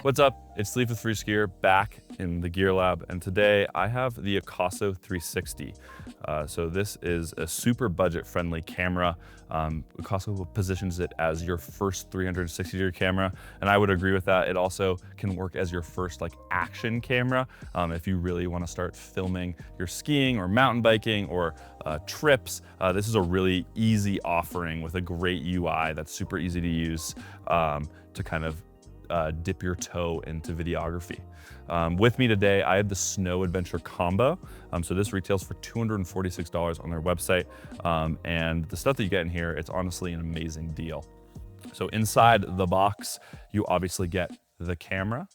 What's up? It's Leaf with Freeskier back in the Gear Lab, and today I have the Akaso 360. So this is a super budget-friendly camera. Akaso positions it as your first 360-degree camera, and I would agree with that. It also can work as your first action camera if you really want to start filming your skiing or mountain biking or trips. This is a really easy offering with a great UI that's super easy to use to kind of dip your toe into videography. With me today, I have the Snow Adventure Combo. So this retails for $246 on their website. And the stuff that you get in here, it's honestly an amazing deal. So inside the box, you obviously get the camera.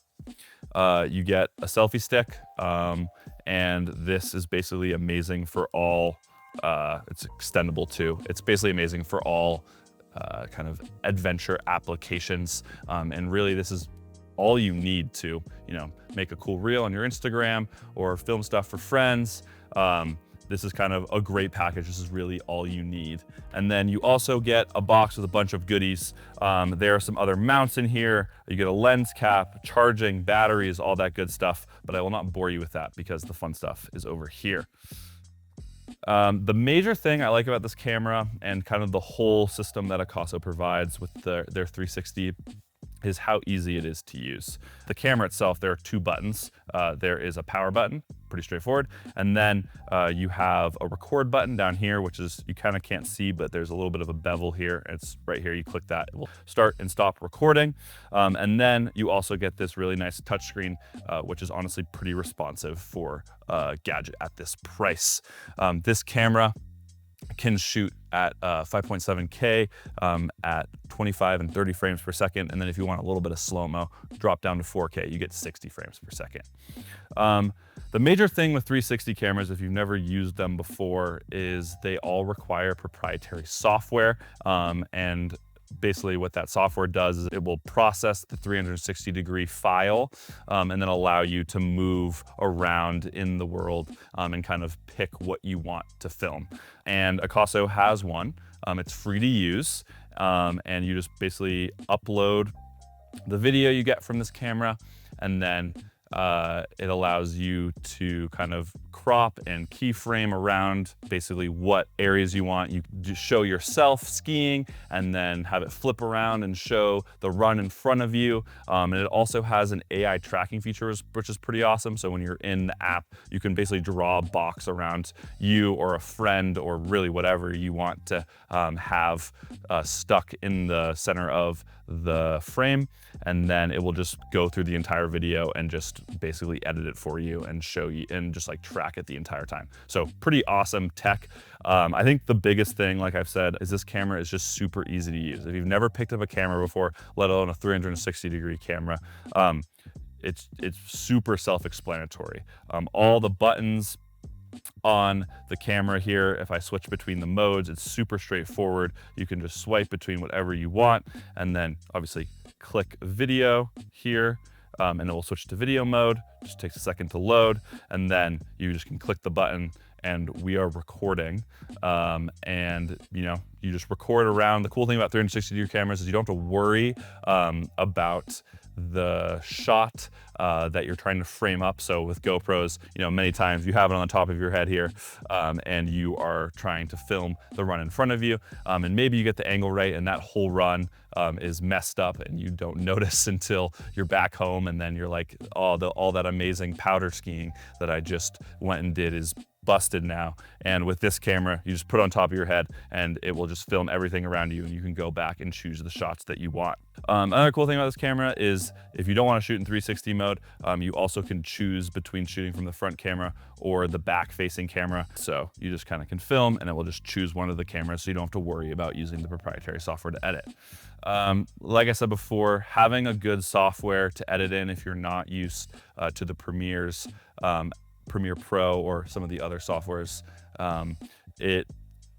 You get a selfie stick. And this is basically amazing for all, it's extendable too. It's basically amazing for all kind of adventure applications. And really this is all you need to, make a cool reel on your Instagram or film stuff for friends. This is kind of a great package. This is really all you need. And then you also get a box with a bunch of goodies. There are some other mounts in here. You get a lens cap, charging, batteries, all that good stuff, but I will not bore you with that because the fun stuff is over here. The major thing I like about this camera and kind of the whole system that Akaso provides with their 360 is how easy it is to use. The camera itself, there are two buttons. There is a power button, pretty straightforward. And then you have a record button down here, which is, you kind of can't see, but there's a little bit of a bevel here. It's right here, you click that, it will start and stop recording. And then you also get this really nice touchscreen, which is honestly pretty responsive for a gadget at this price. This camera can shoot at 5.7K at 25 and 30 frames per second. And then if you want a little bit of slow-mo, drop down to 4K, you get 60 frames per second. The major thing with 360 cameras, if you've never used them before, is they all require proprietary software. And basically what that software does is it will process the 360-degree file and then allow you to move around in the world and kind of pick what you want to film. And Akaso has one. It's free to use, and you just basically upload the video you get from this camera, and then it allows you to kind of crop and keyframe around basically what areas you want. You just show yourself skiing and then have it flip around and show the run in front of you. And it also has an AI tracking feature, which is pretty awesome. So when you're in the app, you can basically draw a box around you or a friend or really whatever you want to have stuck in the center of the frame, and then it will just go through the entire video and just basically edit it for you and show you and just track it the entire time. So pretty awesome tech. I think the biggest thing, like I've said, is this camera is just super easy to use. If you've never picked up a camera before, let alone a 360-degree camera, it's super self-explanatory. All the buttons on the camera here, if I switch between the modes, it's super straightforward. You can just swipe between whatever you want, and then obviously click video here, and it will switch to video mode. Just takes a second to load, and then you just can click the button and we are recording. And you just record around. The cool thing about 360-degree cameras is you don't have to worry about the shot that you're trying to frame up. So with GoPros, many times you have it on the top of your head here, and you are trying to film the run in front of you, and maybe you get the angle right and that whole run is messed up and you don't notice until you're back home, and then you're like, oh, all that amazing powder skiing that I just went and did is busted now. And with this camera, you just put it on top of your head and it will just film everything around you, and you can go back and choose the shots that you want. Another cool thing about this camera is if you don't want to shoot in 360 mode, you also can choose between shooting from the front camera or the back facing camera. So you just kind of can film and it will just choose one of the cameras, so you don't have to worry about using the proprietary software to edit. Like I said before, having a good software to edit in if you're not used to the Premiere Pro or some of the other softwares, it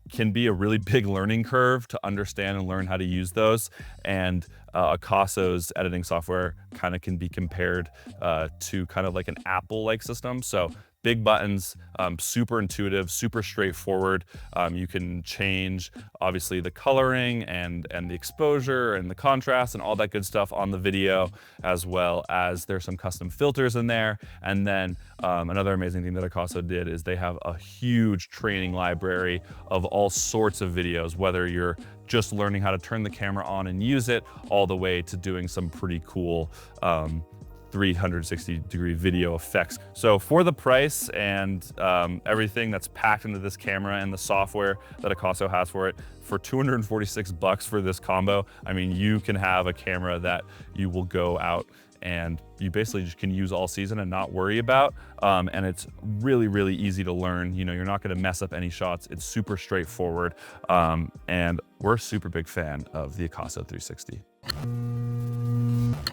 can be a really big learning curve to understand and learn how to use those. And Akaso's editing software kind of can be compared to kind of like an Apple-like system. So big buttons, super intuitive, super straightforward. You can change obviously the coloring and the exposure and the contrast and all that good stuff on the video, as well as there's some custom filters in there. And then another amazing thing that Akaso did is they have a huge training library of all sorts of videos, whether you're just learning how to turn the camera on and use it, all the way to doing some pretty cool 360-degree video effects. So for the price and everything that's packed into this camera and the software that Akaso has for it, for $246 for this combo, I mean, you can have a camera that you will go out and you basically just can use all season and not worry about. And it's really, really easy to learn. You know, you're not gonna mess up any shots. It's super straightforward. And we're a super big fan of the Akaso 360.